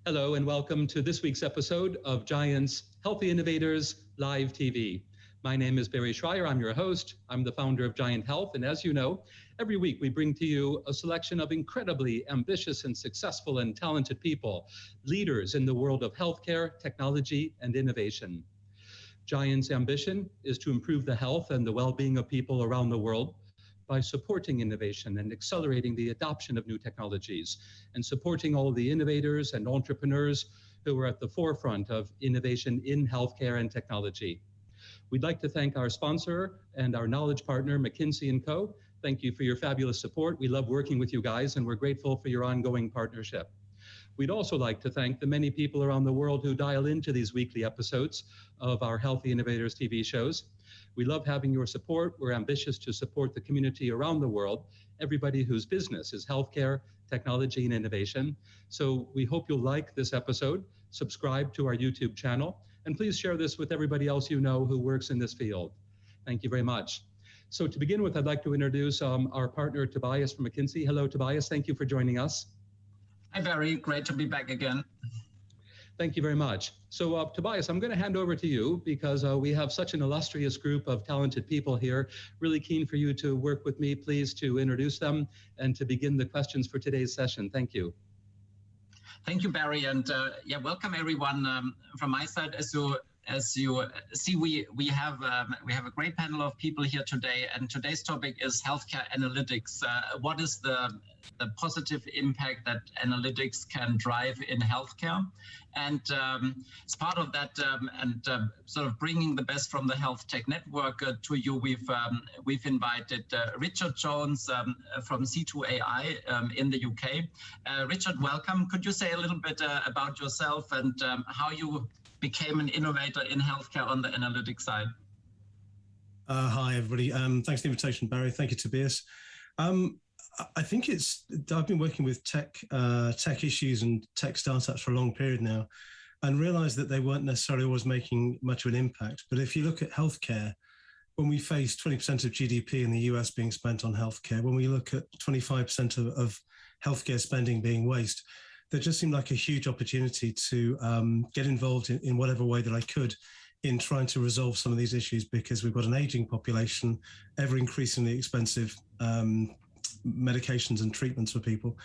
Hello and welcome to this week's episode of Giant's Healthy Innovators Live TV. My name is Barry Shrier. I'm your host. I'm the founder of Giant Health. And as you know, every week we bring to you a selection of incredibly ambitious and successful and talented people, leaders in the world of healthcare, technology, and innovation. Giant's ambition is to improve the health and the well-being of people around the world by supporting innovation and accelerating the adoption of new technologies, and supporting all the innovators and entrepreneurs who are at the forefront of innovation in healthcare and technology. We'd like to thank our sponsor and our knowledge partner, McKinsey & Co. Thank you for your fabulous support. We love working with you guys, and we're grateful for your ongoing partnership. We'd also like to thank the many people around the world who dial into these weekly episodes of our Healthy Innovators TV shows. We love having your support. We're ambitious to support the community around the world, everybody whose business is healthcare, technology, and innovation. So we hope you'll like this episode, subscribe to our YouTube channel, and please share this with everybody else you know who works in this field. Thank you very much. So to begin with, I'd like to introduce our partner, Tobias from McKinsey. Hello, Tobias. Thank you for joining us. Hi, Barry. Great to be back again. Thank you very much. So, Tobias, I'm going to hand over to you because we have such an illustrious group of talented people here. Really keen for you to work with me, please, to introduce them and to begin the questions for today's session. Thank you. Thank you, Barry, and welcome everyone from my side. As you see, we have a great panel of people here today, and today's topic is healthcare analytics. What is the positive impact that analytics can drive in healthcare? And as part of that, sort of bringing the best from the Health Tech Network to you, we've invited Richard Jones from C2AI in the UK. Richard, welcome. Could you say a little bit about yourself and how you became an innovator in healthcare on the analytics side? Hi, everybody. Thanks for the invitation, Barry. Thank you, Tobias. I think I've been working with tech issues and tech startups for a long period now, and realized that they weren't necessarily always making much of an impact. But if you look at healthcare, when we face 20% of GDP in the US being spent on healthcare, when we look at 25% of healthcare spending being waste, there just seemed like a huge opportunity to get involved in whatever way that I could in trying to resolve some of these issues, because we've got an aging population, ever increasingly expensive medications and treatments for people.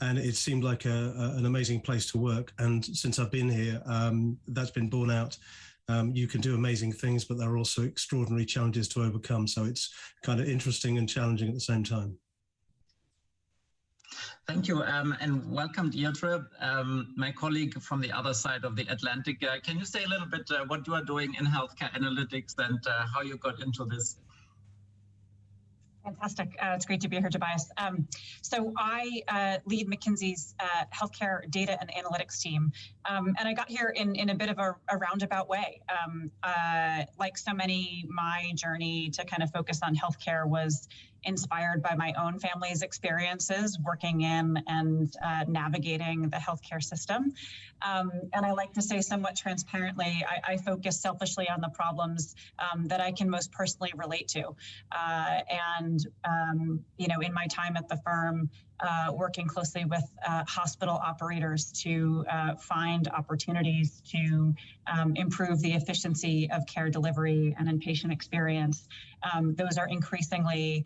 And it seemed like an amazing place to work. And since I've been here, that's been borne out. You can do amazing things, but there are also extraordinary challenges to overcome. So it's kind of interesting and challenging at the same time. Thank you, and welcome, Deirdre, my colleague from the other side of the Atlantic. Can you say a little bit what you are doing in healthcare analytics and how you got into this? Fantastic. It's great to be here, Tobias. So I lead McKinsey's healthcare data and analytics team. And I got here in a bit of a roundabout way. Like so many, my journey to kind of focus on healthcare was inspired by my own family's experiences working in and navigating the healthcare system. And I like to say somewhat transparently, I focus selfishly on the problems that I can most personally relate to. In my time at the firm, working closely with hospital operators to find opportunities to improve the efficiency of care delivery and inpatient experience. Those are increasingly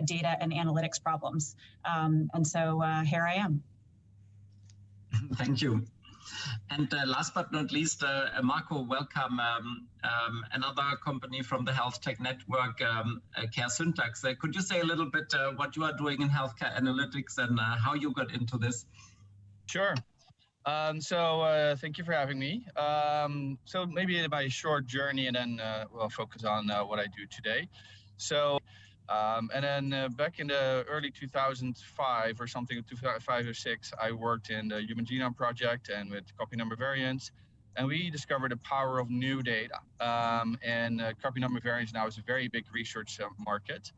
data and analytics problems. And so here I am. Thank you. And last but not least, Marco, welcome. Another company from the Health Tech Network, Caresyntax. Could you say a little bit what you are doing in healthcare analytics and how you got into this? Sure. Thank you for having me. So maybe my short journey, and then we'll focus on what I do today. Back in the early 2005 or something, 2005 or 6, I worked in the Human Genome Project and with copy number variants, and we discovered the power of new data. Copy number variants now is a very big research market.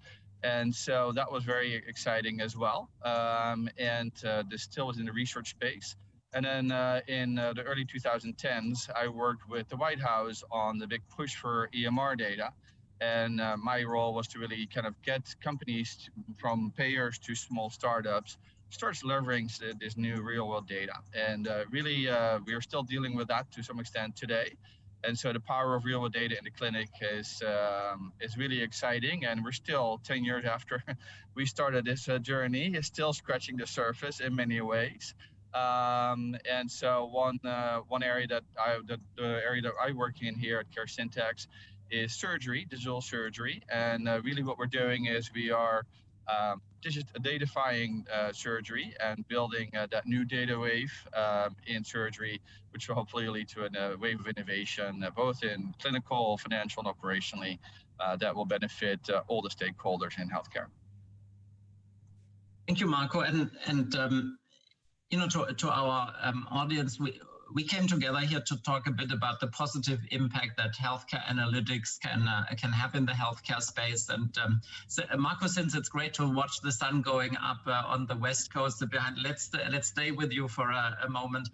And so that was very exciting as well. This still was in the research space. And then in the early 2010s, I worked with the White House on the big push for EMR data. And my role was to really kind of get companies from payers to small startups starts leveraging this new real-world data. And really, we are still dealing with that to some extent today. And so the power of real-world data in the clinic is really exciting. And we're still 10 years after we started this journey, is still scratching the surface in many ways. And so one area that I work in here at Caresyntax is surgery, digital surgery. And really what we're doing is we are datafying surgery and building that new data wave in surgery, which will hopefully lead to a wave of innovation, both in clinical, financial, and operationally, that will benefit all the stakeholders in healthcare. Thank you, Marco. And you know, to our audience, we came together here to talk a bit about the positive impact that healthcare analytics can have in the healthcare space. And so, Marco, since it's great to watch the sun going up on the West Coast behind, let's stay with you for a moment.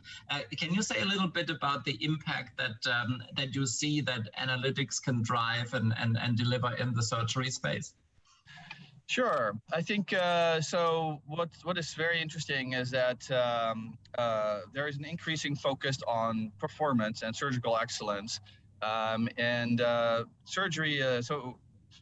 Can you say a little bit about the impact that you see that analytics can drive and deliver in the surgery space? Sure. I think so. What is very interesting is that there is an increasing focus on performance and surgical excellence, and surgery. So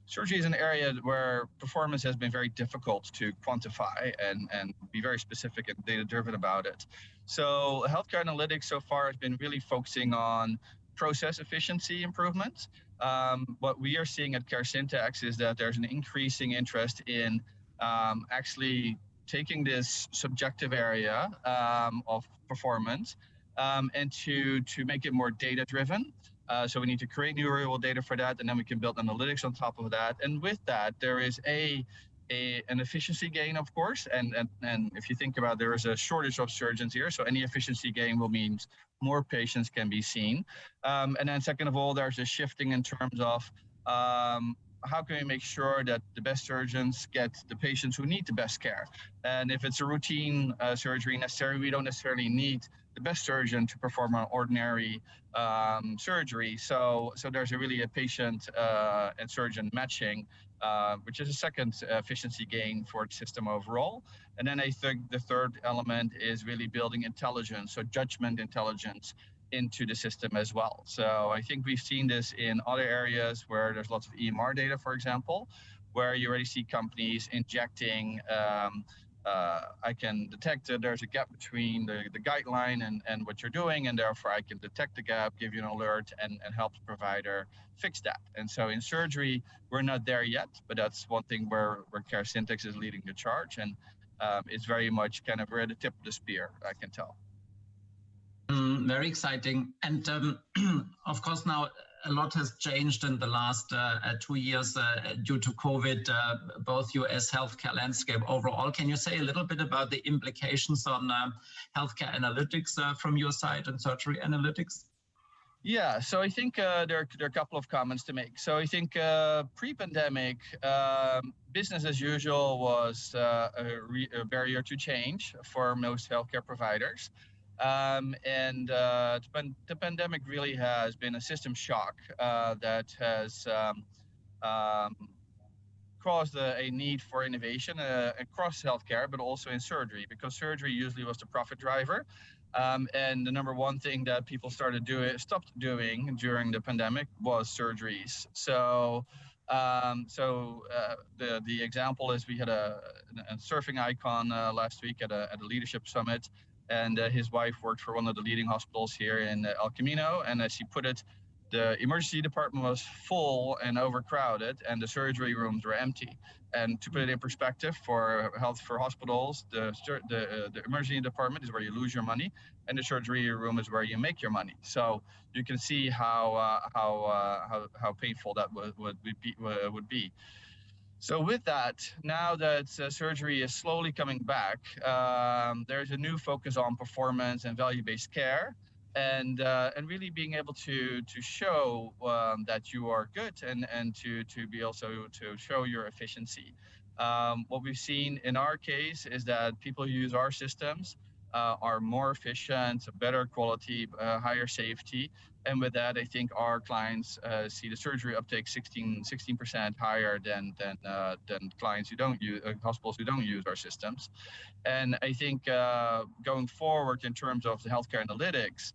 surgery is an area where performance has been very difficult to quantify and be very specific and data-driven about it. So healthcare analytics so far has been really focusing on process efficiency improvements. What we are seeing at Caresyntax is that there's an increasing interest in actually taking this subjective area of performance and to make it more data-driven. So we need to create new real-world data for that, and then we can build analytics on top of that. And with that, there is an efficiency gain, of course. And if you think about it, there is a shortage of surgeons here, so any efficiency gain will mean more patients can be seen. And then second of all, there's a shifting in terms of how can we make sure that the best surgeons get the patients who need the best care. And if it's a routine surgery necessary, we don't necessarily need the best surgeon to perform an ordinary surgery. So there's really a patient and surgeon matching, which is a second efficiency gain for the system overall. And then I think the third element is really building intelligence, so judgment intelligence into the system as well. So I think we've seen this in other areas where there's lots of EMR data, for example, where you already see companies injecting I can detect that there's a gap between the guideline and what you're doing, and therefore I can detect the gap, give you an alert, and help the provider fix that. And so in surgery, we're not there yet, but that's one thing where Caresyntax is leading the charge, and it's very much kind of we're at the tip of the spear, I can tell. Very exciting. And of course, now a lot has changed in the last 2 years due to COVID, both US healthcare landscape overall. Can you say a little bit about the implications on healthcare analytics from your side and surgery analytics? Yeah, so I think there are a couple of comments to make. So I think pre-pandemic, business as usual was a barrier to change for most healthcare providers. The pandemic really has been a system shock that has caused a need for innovation across healthcare, but also in surgery, because surgery usually was the profit driver. And the number one thing that people stopped doing during the pandemic was surgeries. So the example is we had a surfing icon last week at a leadership summit. And his wife worked for one of the leading hospitals here in El Camino. And as she put it, the emergency department was full and overcrowded, and the surgery rooms were empty. And to put it in perspective for hospitals, the emergency department is where you lose your money, and the surgery room is where you make your money. So you can see how painful that would be. So with that, now that surgery is slowly coming back, there's a new focus on performance and value-based care, and really being able to show that you are good and to be also to show your efficiency. What we've seen in our case is that people who use our systems are more efficient, better quality, higher safety. And with that, I think our clients see the surgery uptake 16% higher than clients who don't use hospitals who don't use our systems. And I think going forward in terms of the healthcare analytics,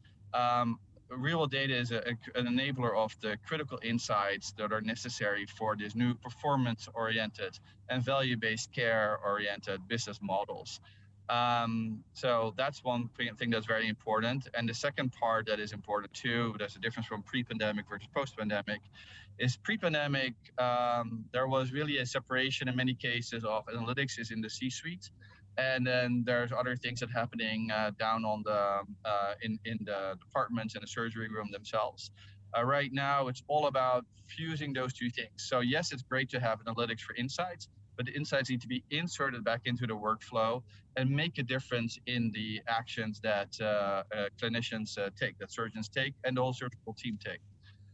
real data is an enabler of the critical insights that are necessary for this new performance-oriented and value-based care-oriented business models. So that's one thing that's very important. And the second part that is important too, there's a difference from pre-pandemic versus post-pandemic, is pre-pandemic, there was really a separation in many cases of analytics is in the C-suite. And then there's other things that are happening down on the in the departments and the surgery room themselves. Right now, it's all about fusing those two things. So yes, it's great to have analytics for insights, but the insights need to be inserted back into the workflow and make a difference in the actions that clinicians take, that surgeons take, and the whole surgical team take.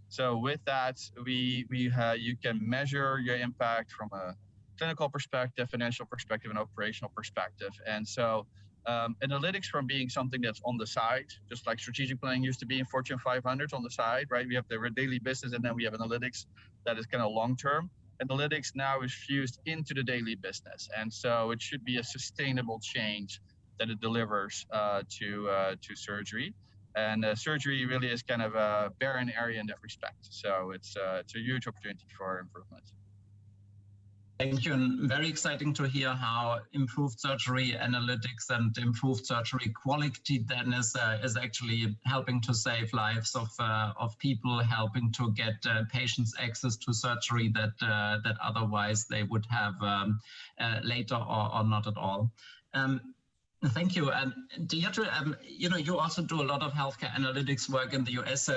So with that, you can measure your impact from a clinical perspective, financial perspective, and operational perspective. And so analytics from being something that's on the side, just like strategic planning used to be in Fortune 500 on the side, right? We have the daily business, and then we have analytics that is kind of long-term. Analytics now is fused into the daily business. And so it should be a sustainable change that it delivers to surgery. And surgery really is kind of a barren area in that respect. So it's a huge opportunity for improvement. Thank you, and very exciting to hear how improved surgery analytics and improved surgery quality then is actually helping to save lives of people, helping to get patients access to surgery that otherwise they would have later or not at all. Thank you. And Deirdre, you also do a lot of healthcare analytics work in the US.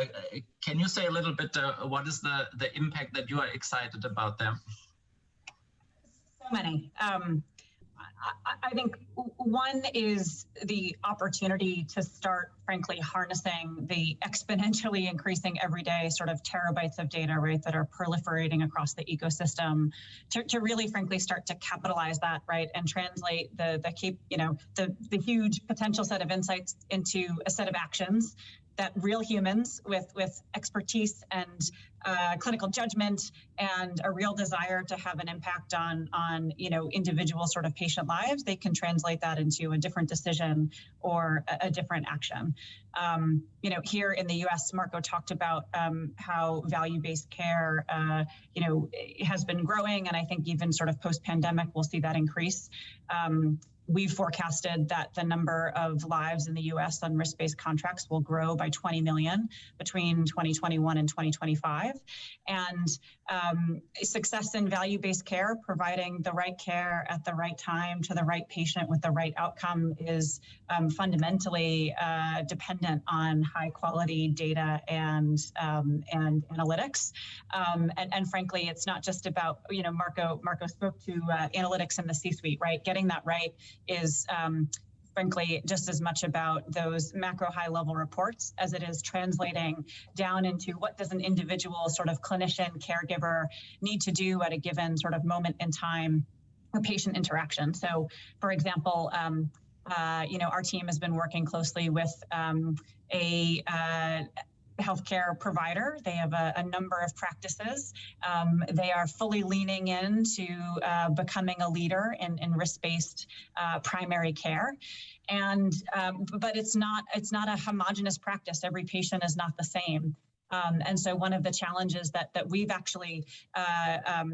Can you say a little bit what is the impact that you are excited about there? Many. I think one is the opportunity to start, frankly, harnessing the exponentially increasing everyday sort of terabytes of data, right, that are proliferating across the ecosystem, to really, frankly, start to capitalize that, right, and translate the huge potential set of insights into a set of actions that real humans with expertise and clinical judgment and a real desire to have an impact on individual sort of patient lives, they can translate that into a different decision or a different action. Here in the U.S., Marco talked about how value-based care, has been growing, and I think even sort of post-pandemic, we'll see that increase. We've forecasted that the number of lives in the U.S. on risk-based contracts will grow by 20 million between 2021 and 2025. And success in value-based care, providing the right care at the right time to the right patient with the right outcome, is fundamentally dependent on high-quality data and analytics. And frankly, it's not just about, Marco spoke to analytics in the C-suite, right? Getting that right is frankly just as much about those macro high-level reports as it is translating down into what does an individual sort of clinician caregiver need to do at a given sort of moment in time or patient interaction. So, for example, our team has been working closely with a healthcare provider. They have a number of practices. They are fully leaning into becoming a leader in risk-based primary care. And but it's not a homogenous practice. Every patient is not the same. And so one of the challenges that we've actually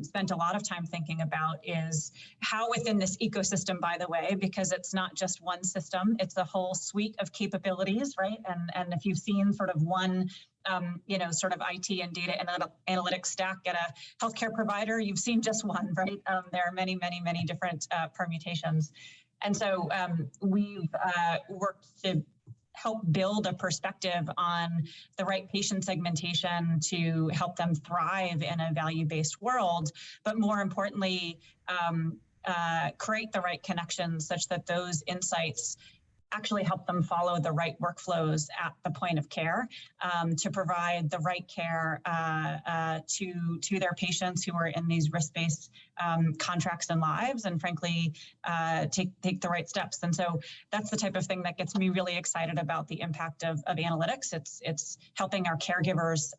spent a lot of time thinking about is how within this ecosystem, by the way, because it's not just one system, it's a whole suite of capabilities, right? And if you've seen sort of one, sort of IT and data analytics stack at a healthcare provider, you've seen just one, right? There are many, many, many different permutations. And so we've worked to help build a perspective on the right patient segmentation to help them thrive in a value-based world, but more importantly, create the right connections such that those insights actually help them follow the right workflows at the point of care to provide the right care to their patients who are in these risk-based contracts and lives, and frankly, take the right steps. And so that's the type of thing that gets me really excited about the impact of analytics. It's helping our caregivers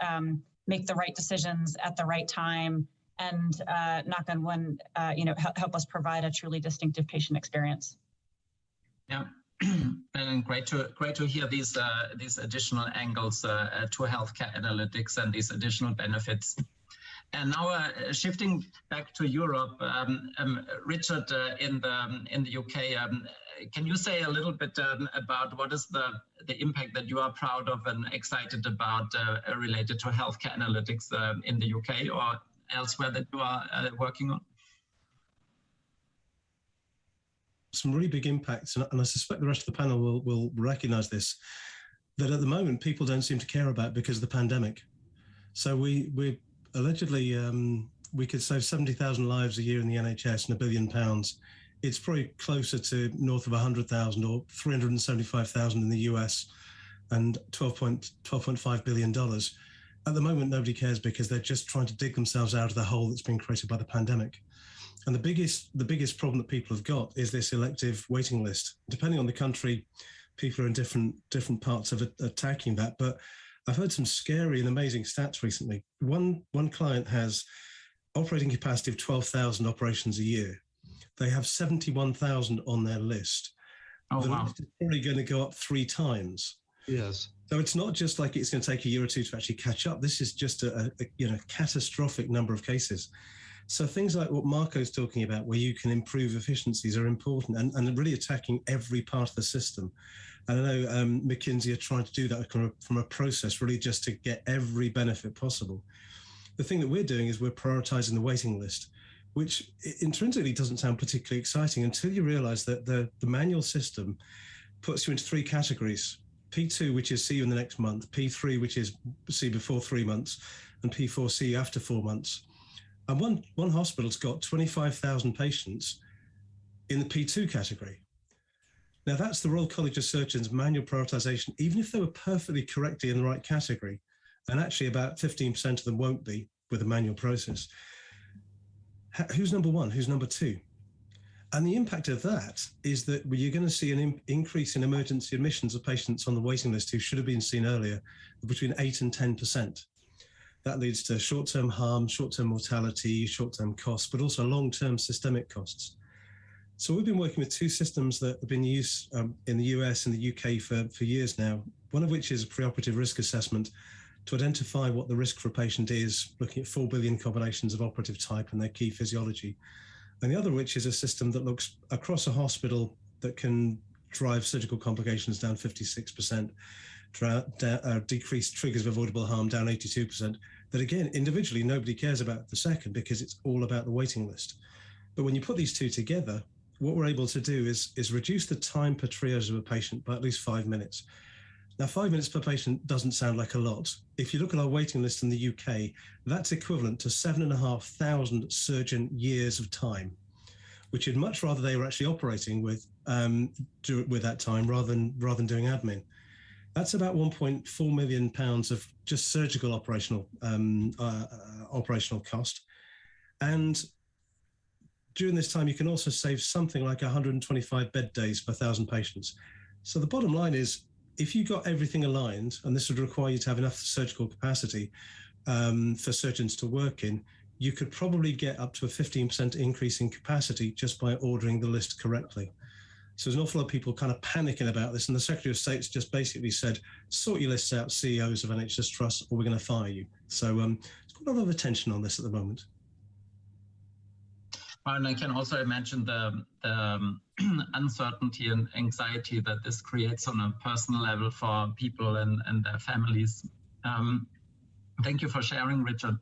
make the right decisions at the right time, and knock on wood, help us provide a truly distinctive patient experience. Yeah, and great to hear these additional angles to healthcare analytics and these additional benefits. And now shifting back to Europe, Richard, in the UK, can you say a little bit about what is the impact that you are proud of and excited about related to healthcare analytics in the UK or elsewhere that you are working on? Some really big impacts, and I suspect the rest of the panel will recognize this, that at the moment people don't seem to care about because of the pandemic. So we allegedly, we could save 70,000 lives a year in the NHS and £1 billion. It's probably closer to north of 100,000 or 375,000 in the US and $12.5 billion. At the moment, nobody cares because they're just trying to dig themselves out of the hole that's been created by the pandemic. And the biggest problem that people have got is this elective waiting list. Depending on the country, people are in different parts of attacking that. But I've heard some scary and amazing stats recently. One client has operating capacity of 12,000 operations a year. They have 71,000 on their list. Oh, the wow. list is probably going to go up 3 times. Yes. So it's not just like it's going to take a year or two to actually catch up. This is just a catastrophic number of cases. So things like what Marco's talking about, where you can improve efficiencies, are important and really attacking every part of the system. And I know McKinsey are trying to do that from a process, really just to get every benefit possible. The thing that we're doing is we're prioritizing the waiting list, which intrinsically doesn't sound particularly exciting until you realize that the manual system puts you into 3 categories. P2, which is see you in the next month, P3, which is see before 3 months, and P4, see you after 4 months. And one hospital's got 25,000 patients in the P2 category. Now, that's the Royal College of Surgeons manual prioritization, even if they were perfectly correctly in the right category. And actually about 15% of them won't be with a manual process. Who's number 1? Who's number 2? And the impact of that is that you're going to see an increase in emergency admissions of patients on the waiting list who should have been seen earlier, between 8 and 10%. That leads to short-term harm, short-term mortality, short-term costs, but also long-term systemic costs. So we've been working with 2 systems that have been used in the US and the UK for years now, one of which is a preoperative risk assessment to identify what the risk for a patient is, looking at 4 billion combinations of operative type and their key physiology. And the other which is a system that looks across a hospital that can drive surgical complications down 56%, decrease triggers of avoidable harm down 82%. That again, individually, nobody cares about the second because it's all about the waiting list. But when you put these 2 together, what we're able to do is reduce the time per triage of a patient by at least 5 minutes. Now, 5 minutes per patient doesn't sound like a lot. If you look at our waiting list in the UK, that's equivalent to 7,500 surgeon years of time, which you'd much rather they were actually operating with that time rather than doing admin. That's about £1.4 million of just surgical operational cost. And during this time, you can also save something like 125 bed days per 1,000 patients. So the bottom line is, if you got everything aligned, and this would require you to have enough surgical capacity for surgeons to work in, you could probably get up to a 15% increase in capacity just by ordering the list correctly. So there's an awful lot of people kind of panicking about this, and the Secretary of State's just basically said, sort your lists out, CEOs of NHS trusts, or we're going to fire you. So there's quite a lot of attention on this at the moment. And I can also imagine the uncertainty and anxiety that this creates on a personal level for people and their families. Thank you for sharing, Richard.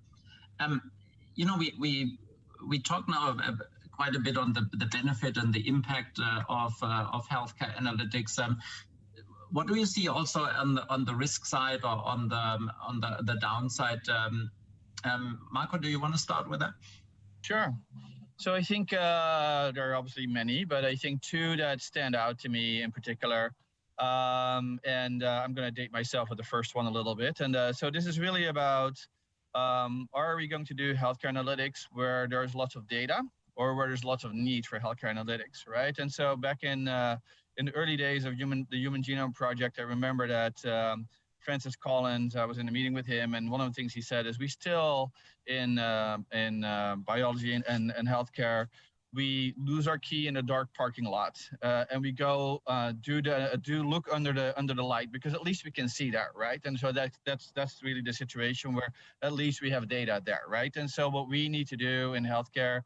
We talk now quite a bit on the benefit and the impact of healthcare analytics. What do you see also on the risk side or on the downside? Marco, do you want to start with that? Sure. So I think there are obviously many, but I think 2 that stand out to me in particular And I'm going to date myself with the first one a little bit. And so this is really about, are we going to do healthcare analytics where there's lots of data or where there's lots of need for healthcare analytics, right? And so back in the early days of the Human Genome Project, I remember that Francis Collins, I was in a meeting with him, and one of the things he said is we still, in biology and healthcare, we lose our key in a dark parking lot, and we go do look under the light, because at least we can see that, right? And so that's really the situation where at least we have data there, right? And so what we need to do in healthcare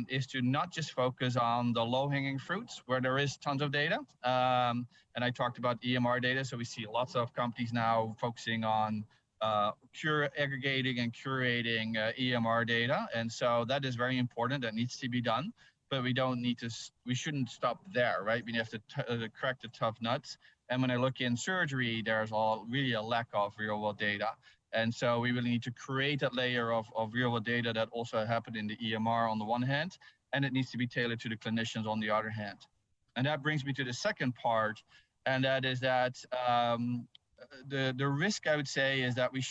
is to not just focus on the low-hanging fruits where there is tons of data. And I talked about EMR data, so we see lots of companies now focusing on aggregating and curating EMR data, and so that is very important. That needs to be done, but we shouldn't stop there, right? We have to crack the tough nuts. And when I look in surgery, there's really a lack of real-world data, and so we really need to create that layer of real-world data that also happened in the EMR on the one hand, and it needs to be tailored to the clinicians on the other hand. And that brings me to the second part, and that is that the risk, I would say, is that we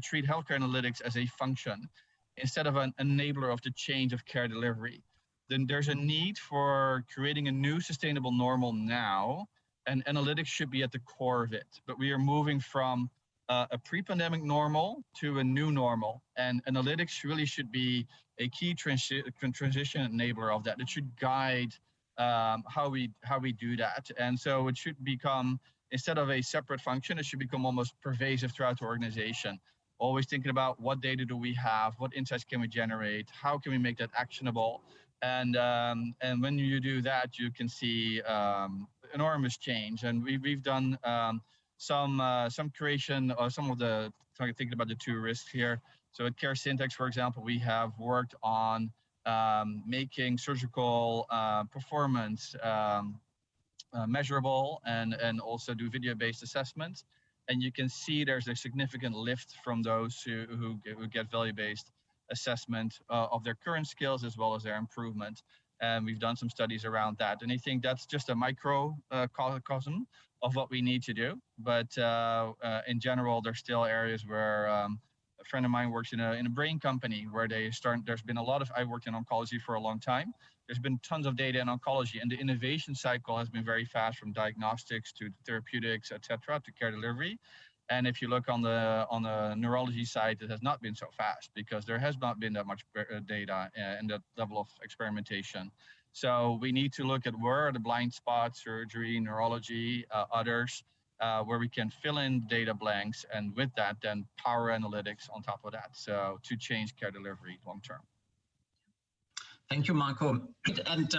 treat healthcare analytics as a function instead of an enabler of the change of care delivery. Then there's a need for creating a new sustainable normal now, and analytics should be at the core of it. But we are moving from a pre-pandemic normal to a new normal, and analytics really should be a key transition enabler of that. It should guide how we do that, and so it should become, instead of a separate function, it should become almost pervasive throughout the organization. Always thinking about what data do we have, what insights can we generate, how can we make that actionable, and when you do that, you can see enormous change. And we've done some creation, or some of the, thinking about the two risks here. So at Caresyntax, for example, we have worked on making surgical performance measurable, and also do video-based assessments. And you can see there's a significant lift from those who get value-based assessment of their current skills as well as their improvement. And we've done some studies around that. And I think that's just a microcosm of what we need to do. But in general, there's still areas where a friend of mine works in a brain company where there's been a lot of, I worked in oncology for a long time. There's been tons of data in oncology, and the innovation cycle has been very fast, from diagnostics to therapeutics, et cetera, to care delivery. And if you look on the neurology side, it has not been so fast because there has not been that much data and that level of experimentation. So we need to look at where are the blind spots, surgery, neurology, others, where we can fill in data blanks, and with that, then power analytics on top of that. So to change care delivery long term. Thank you, Marco. And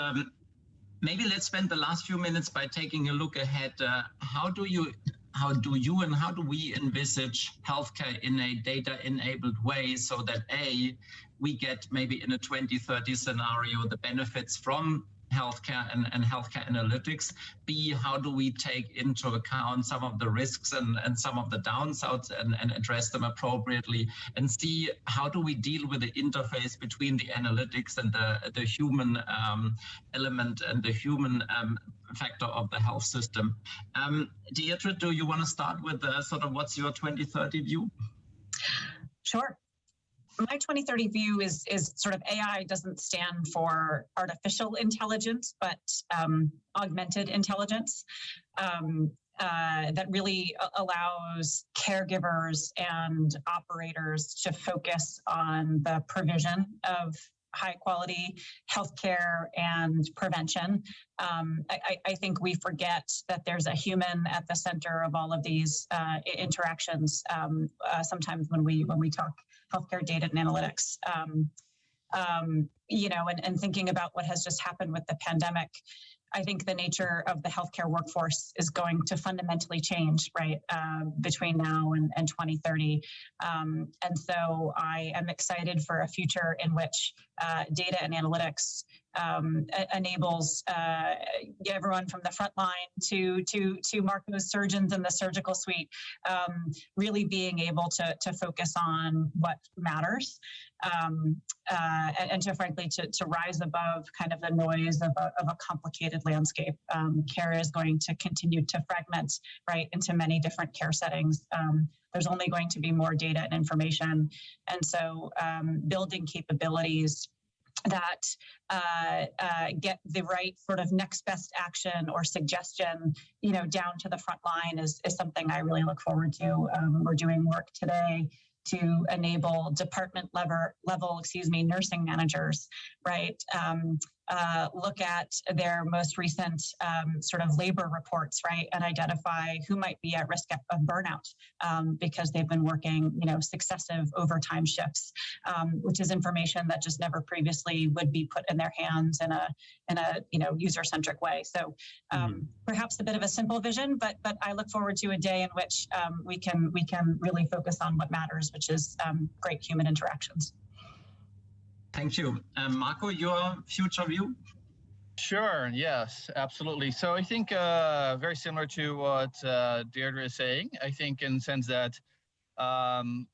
maybe let's spend the last few minutes by taking a look ahead. How do we envisage healthcare in a data-enabled way so that A, we get maybe in a 2030 scenario the benefits from healthcare and healthcare analytics? B, how do we take into account some of the risks and some of the downsides and address them appropriately? And C, how do we deal with the interface between the analytics and the human element and the human factor of the health system? Deirdre, do you want to start with sort of what's your 2030 view? Sure. My 2030 view is sort of AI doesn't stand for artificial intelligence, but augmented intelligence that really allows caregivers and operators to focus on the provision of high quality healthcare and prevention. I think we forget that there's a human at the center of all of these interactions. Sometimes when we talk healthcare data and analytics, and thinking about what has just happened with the pandemic, I think the nature of the healthcare workforce is going to fundamentally change, right, between now and 2030. And so I am excited for a future in which data and analytics enables everyone from the front line to Marco's surgeons in the surgical suite, really being able to focus on what matters, and to frankly to rise above kind of the noise of a complicated landscape. Care is going to continue to fragment, right, into many different care settings. There's only going to be more data and information, and so building capabilities that get the right sort of next best action or suggestion, down to the front line is something I really look forward to. We're doing work today to enable department level, nursing managers, right? Look at their most recent sort of labor reports, right, and identify who might be at risk of burnout because they've been working, successive overtime shifts, which is information that just never previously would be put in their hands in a user-centric way. So perhaps a bit of a simple vision, but I look forward to a day in which we can really focus on what matters, which is great human interactions. Thank you. Marco, your future view? Sure, yes, absolutely. So I think very similar to what Deirdre is saying. I think in the sense that the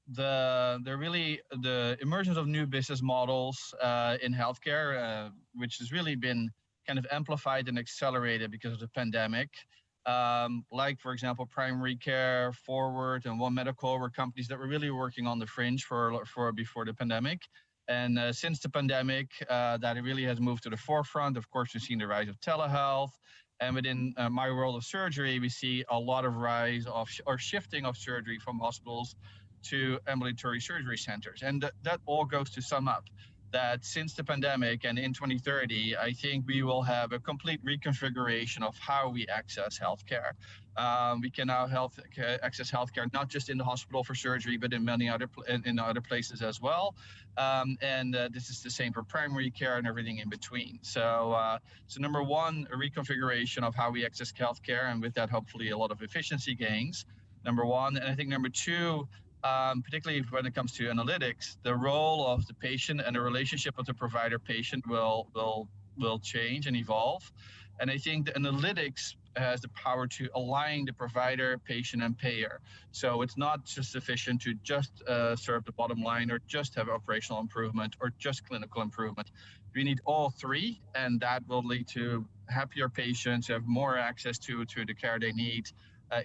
emergence of new business models in healthcare, which has really been kind of amplified and accelerated because of the pandemic. Like, for example, primary care, Forward, and One Medical were companies that were really working on the fringe for before the pandemic. And since the pandemic, that it really has moved to the forefront. Of course, we've seen the rise of telehealth. And within my world of surgery, we see a lot of rise of or shifting of surgery from hospitals to ambulatory surgery centers. And that all goes to sum up that since the pandemic and in 2030, I think we will have a complete reconfiguration of how we access healthcare. We can now access healthcare not just in the hospital for surgery, but in many other places as well. And this is the same for primary care and everything in between. So number one, a reconfiguration of how we access healthcare, and with that, hopefully, a lot of efficiency gains. Number one, and I think number two, particularly when it comes to analytics, the role of the patient and the relationship of the provider-patient will change and evolve. And I think the analytics has the power to align the provider, patient, and payer. So it's not just sufficient to just serve the bottom line or just have operational improvement or just clinical improvement. We need all three, and that will lead to happier patients, have more access to the care they need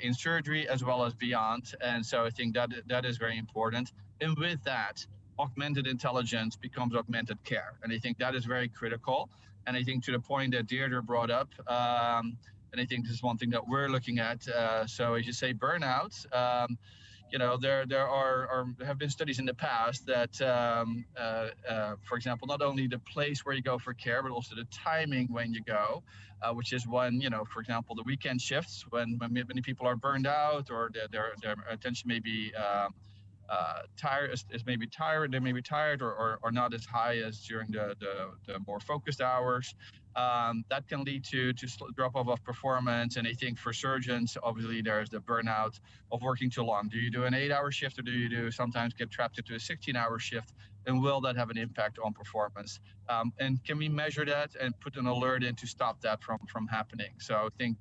in surgery as well as beyond. And so I think that is very important. And with that, augmented intelligence becomes augmented care. And I think that is very critical. And I think to the point that Deirdre brought up, and I think this is one thing that we're looking at. So as you say, burnout, there have been studies in the past that, for example, not only the place where you go for care, but also the timing when you go, which is when, for example, the weekend shifts, when many people are burned out or their attention may be tired, they may be tired or not as high as during the more focused hours. That can lead to drop off of performance. And I think for surgeons, obviously, there's the burnout of working too long. Do you do an 8-hour shift, or do you sometimes get trapped into a 16-hour shift? And will that have an impact on performance? And can we measure that and put an alert in to stop that from happening? So I think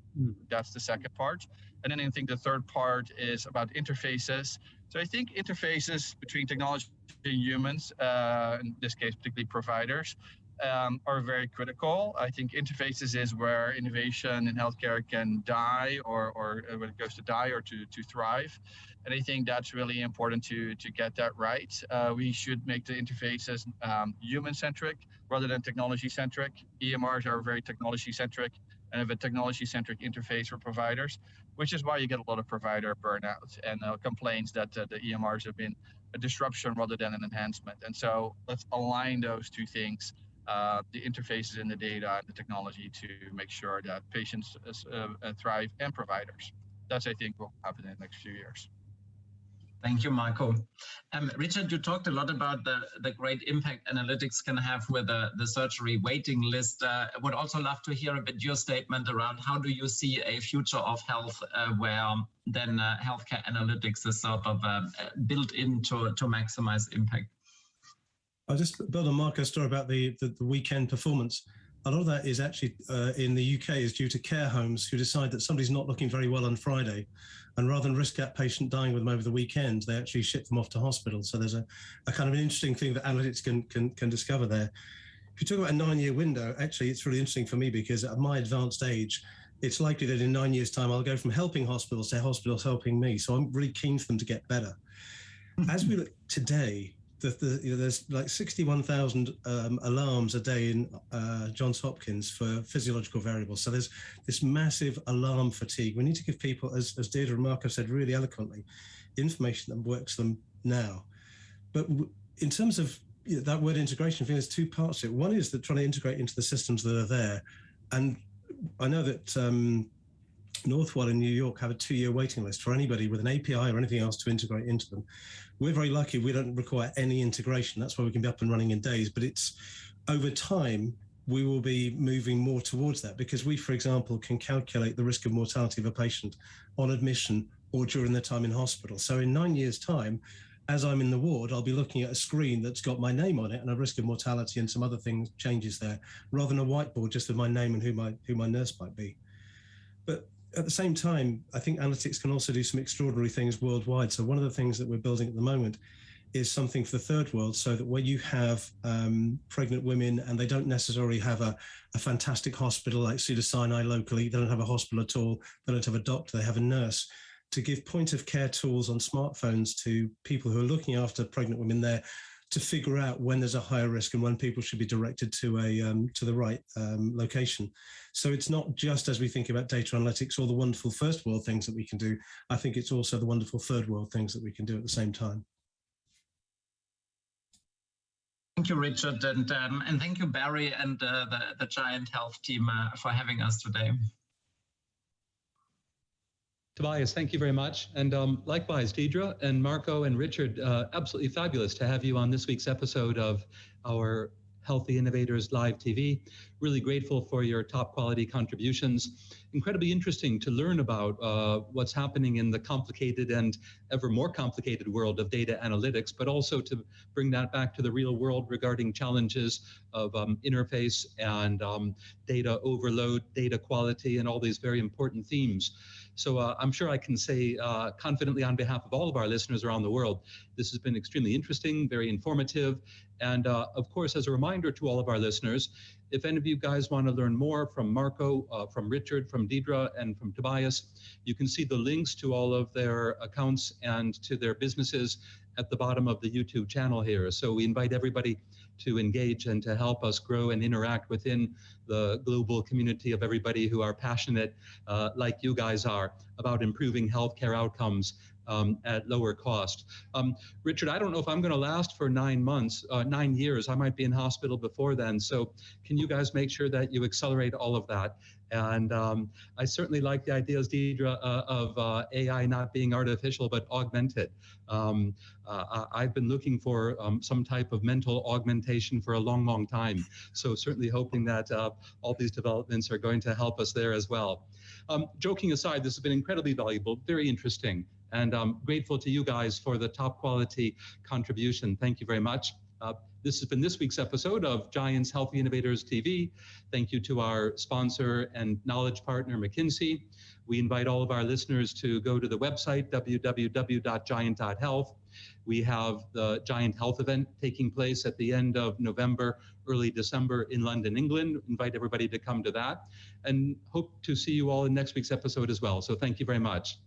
that's the second part. And then I think the third part is about interfaces. So I think interfaces between technology and humans, in this case, particularly providers, are very critical. I think interfaces is where innovation in healthcare can die, or when it goes to die or to thrive. And I think that's really important to get that right. We should make the interfaces human-centric rather than technology-centric. EMRs are very technology-centric and have a technology-centric interface for providers, which is why you get a lot of provider burnout and complaints that the EMRs have been a disruption rather than an enhancement. And so let's align those two things, the interfaces in the data and the technology, to make sure that patients thrive and providers. That's, I think, will happen in the next few years. Thank you, Marco. Richard, you talked a lot about the great impact analytics can have with the surgery waiting list. I would also love to hear a bit your statement around how do you see a future of health where then healthcare analytics is sort of built in to maximize impact. I'll just build on Marco's story about the weekend performance. a lot of that is actually in the UK is due to care homes who decide that somebody's not looking very well on Friday, and rather than risk that patient dying with them over the weekend, they actually ship them off to hospital. So there's a kind of an interesting thing that analytics can discover there. If you talk about a 9-year window, actually, it's really interesting for me because at my advanced age, it's likely that in 9 years' time, I'll go from helping hospitals to hospitals helping me. So I'm really keen for them to get better. As we look today, there's like 61,000 alarms a day in Johns Hopkins for physiological variables. So there's this massive alarm fatigue. We need to give people, as Deirdre and Marco said really eloquently, information that works them now. But in terms of that word integration, I think there's two parts to it. One is that trying to integrate into the systems that are there. And I know that Northwell in New York have a 2-year waiting list for anybody with an API or anything else to integrate into them. We're very lucky we don't require any integration. That's why we can be up and running in days. But it's over time, we will be moving more towards that because we, for example, can calculate the risk of mortality of a patient on admission or during their time in hospital. So in 9 years' time, as I'm in the ward, I'll be looking at a screen that's got my name on it and a risk of mortality and some other things changes there, rather than a whiteboard just with my name and who my nurse might be. But at the same time, I think analytics can also do some extraordinary things worldwide. So one of the things that we're building at the moment is something for the third world, so that where you have pregnant women and they don't necessarily have a fantastic hospital like Cedars-Sinai locally, they don't have a hospital at all, they don't have a doctor, they have a nurse, to give point of care tools on smartphones to people who are looking after pregnant women there to figure out when there's a higher risk and when people should be directed to the right location. So it's not just as we think about data analytics or the wonderful first world things that we can do. I think it's also the wonderful third world things that we can do at the same time. Thank you, Richard, and thank you, Barry, and the Giant Health team for having us today. Tobias, thank you very much. And likewise, Deirdre and Marco and Richard, absolutely fabulous to have you on this week's episode of our Healthy Innovators Live TV. Really grateful for your top quality contributions. Incredibly interesting to learn about what's happening in the complicated and ever more complicated world of data analytics, but also to bring that back to the real world regarding challenges of interface and data overload, data quality, and all these very important themes. So I'm sure I can say confidently on behalf of all of our listeners around the world, this has been extremely interesting, very informative. And of course, as a reminder to all of our listeners, if any of you guys want to learn more from Marco, from Richard, from Deirdre, and from Tobias, you can see the links to all of their accounts and to their businesses at the bottom of the YouTube channel here. So we invite everybody to engage and to help us grow and interact within the global community of everybody who are passionate, like you guys are, about improving healthcare outcomes at lower cost. Richard, I don't know if I'm going to last for 9 months, 9 years. I might be in hospital before then. So can you guys make sure that you accelerate all of that? And I certainly like the ideas, Deirdre, of AI not being artificial, but augmented. I've been looking for some type of mental augmentation for a long, long time. So certainly hoping that all these developments are going to help us there as well. Joking aside, this has been incredibly valuable, very interesting, and I'm grateful to you guys for the top quality contribution. Thank you very much. This has been this week's episode of Giants Healthy Innovators TV. Thank you to our sponsor and knowledge partner, McKinsey. We invite all of our listeners to go to the website, www.giant.health. We have the Giant Health event taking place at the end of November, early December in London, England. Invite everybody to come to that and hope to see you all in next week's episode as well. So thank you very much.